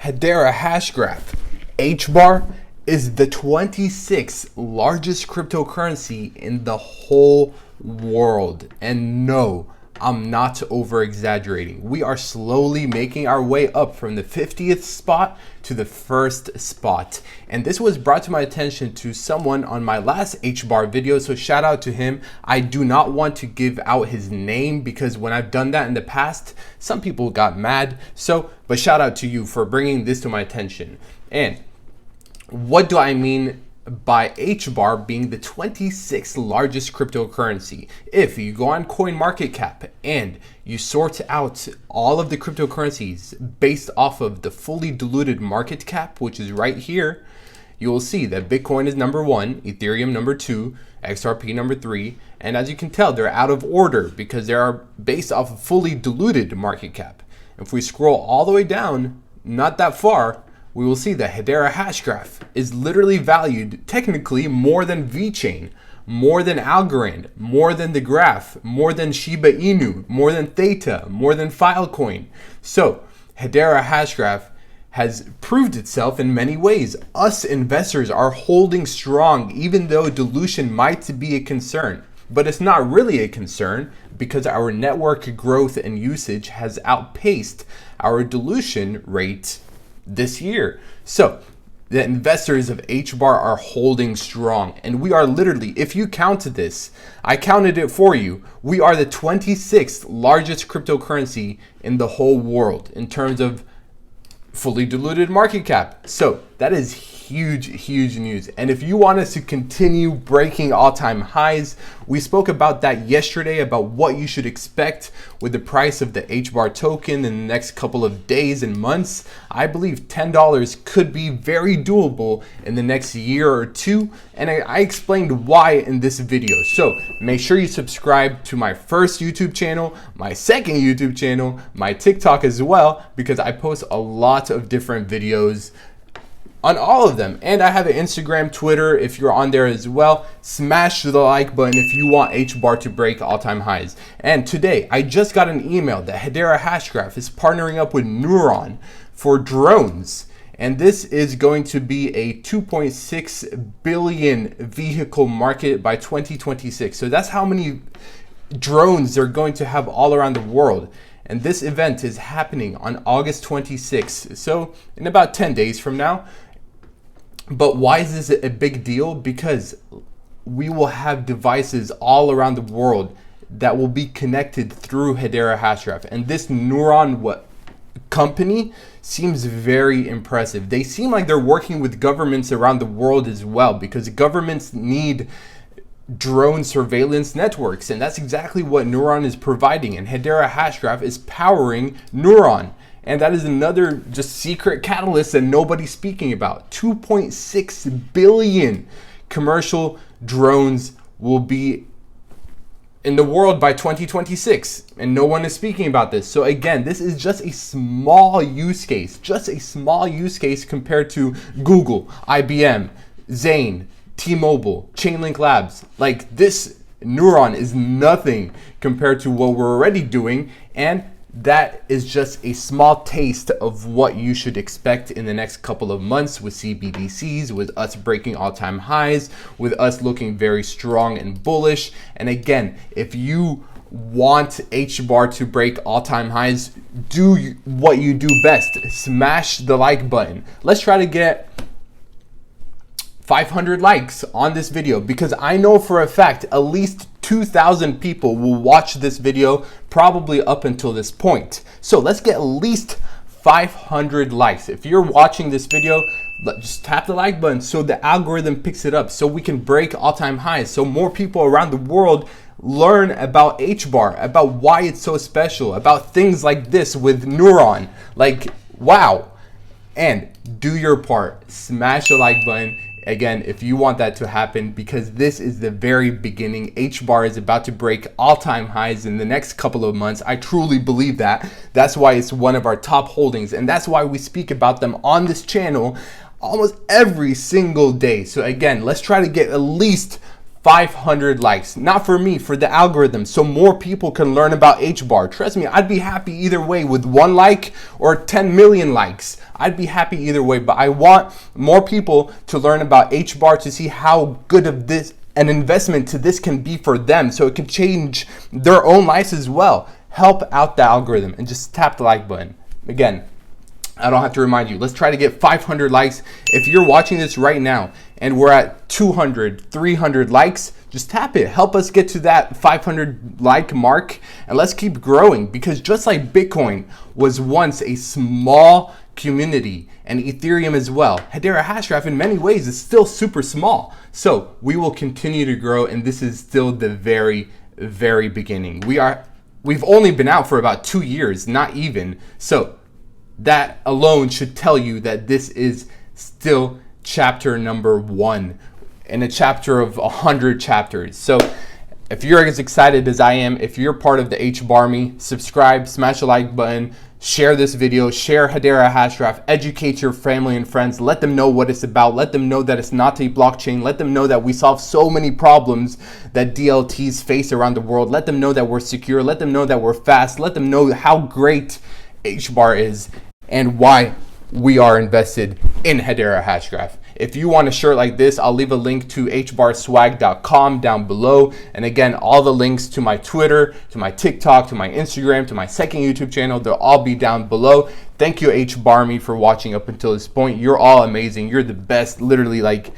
Hedere Hashgraph, HBAR, is the 26th largest cryptocurrency in the whole world. And no, I'm not over exaggerating. We are slowly making our way up from the 50th spot to the first spot. And this was brought to my attention to someone on my last HBAR video, so shout out to him. I do not want to give out his name because when I've done that in the past, some people got mad. But shout out to you for bringing this to my attention. And what do I mean by HBAR being the 26th largest cryptocurrency? If you go on CoinMarketCap and you sort out all of the cryptocurrencies based off of the fully diluted market cap, which is right here, you will see that Bitcoin is number 1, Ethereum number 2, XRP number 3, and as you can tell, they're out of order because they are based off of fully diluted market cap. If we scroll all the way down, not that far, we will see that Hedere Hashgraph is literally valued technically more than VeChain, more than Algorand, more than the Graph, more than Shiba Inu, more than Theta, more than Filecoin. So Hedere Hashgraph has proved itself in many ways. Us investors are holding strong even though dilution might be a concern. But it's not really a concern because our network growth and usage has outpaced our dilution rate this year. So the investors of HBAR are holding strong, and we are literally, if you counted this, I counted it for you, we are the 26th largest cryptocurrency in the whole world in terms of fully diluted market cap. So that is huge news. And if you want us to continue breaking all-time highs, we spoke about that yesterday, about what you should expect with the price of the HBAR token in the next couple of days and months. I believe $10 could be very doable in the next year or two, and I explained why in this video. So make sure you subscribe to my first YouTube channel, my second YouTube channel, my TikTok as well, because I post a lot of different videos on all of them. And I have an Instagram, Twitter, if you're on there as well. Smash the like button if you want HBAR to break all-time highs. And today, I just got an email that Hedere Hashgraph is partnering up with Neuron for drones. And this is going to be a 2.6 billion vehicle market by 2026. So that's how many drones they're going to have all around the world. And this event is happening on August 26th. So in about 10 days from now. But why is this a big deal? Because we will have devices all around the world that will be connected through Hedere Hashgraph. And this Neuron company seems very impressive. They seem like they're working with governments around the world as well, because governments need drone surveillance networks. And that's exactly what Neuron is providing. And Hedere Hashgraph is powering Neuron. And that is another just secret catalyst that nobody's speaking about. 2.6 billion commercial drones will be in the world by 2026. And no one is speaking about this. So again, this is just a small use case. Just a small use case compared to Google, IBM, Zane, T-Mobile, Chainlink Labs. Like, this Neuron is nothing compared to what we're already doing. And that is just a small taste of what you should expect in the next couple of months with CBDCs, with us breaking all-time highs, with us looking very strong and bullish. And again, if you want HBAR to break all-time highs, do what you do best. Smash the like button. Let's try to get 500 likes on this video, because I know for a fact at least 2,000 people will watch this video probably up until this point. So let's get at least 500 likes. If you're watching this video, just tap the like button so the algorithm picks it up, so we can break all-time highs, so more people around the world learn about HBAR, about why it's so special, about things like this with Neuron. Like, wow. And do your part. Smash the like button. Again, if you want that to happen, because this is the very beginning. HBAR is about to break all-time highs in the next couple of months. I truly believe that. That's why it's one of our top holdings, and that's why we speak about them on this channel almost every single day. So again, let's try to get at least 500 likes, not for me, for the algorithm, so more people can learn about HBAR. Trust me, I'd be happy either way with 1 like or 10 million likes. I'd be happy either way, but I want more people to learn about HBAR to see how good of this an investment to this can be for them, so it can change their own lives as well. Help out the algorithm and just tap the like button. Again, I don't have to remind you. Let's try to get 500 likes. If you're watching this right now and we're at 200, 300 likes, just tap it. Help us get to that 500 like mark, and let's keep growing, because just like Bitcoin was once a small community, and Ethereum as well, Hedere Hashgraph in many ways is still super small. So we will continue to grow, and this is still the very, very beginning. We've only been out for about 2 years, not even. So that alone should tell you that this is still chapter number 1 in a chapter of 100 chapters. So if you're as excited as I am, if you're part of the HBAR Army, subscribe, smash the like button, share this video, share Hedere Hashgraph, educate your family and friends, let them know what it's about, let them know that it's not a blockchain, let them know that we solve so many problems that DLTs face around the world, let them know that we're secure, let them know that we're fast, let them know how great HBAR is and why we are invested in Hedere Hashgraph. If you want a shirt like this, I'll leave a link to hbarswag.com down below. And again, all the links to my Twitter, to my TikTok, to my Instagram, to my second YouTube channel, they'll all be down below. Thank you, HBAR me, for watching up until this point. You're all amazing. You're the best, literally, like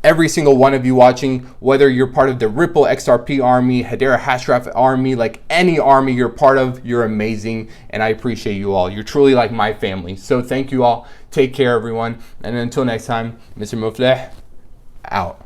every single one of you watching, whether you're part of the Ripple XRP army, Hedere Hashgraph army, like any army you're part of, you're amazing, and I appreciate you all. You're truly like my family. So thank you all. Take care, everyone. And until next time, Mr. Mufleh, out.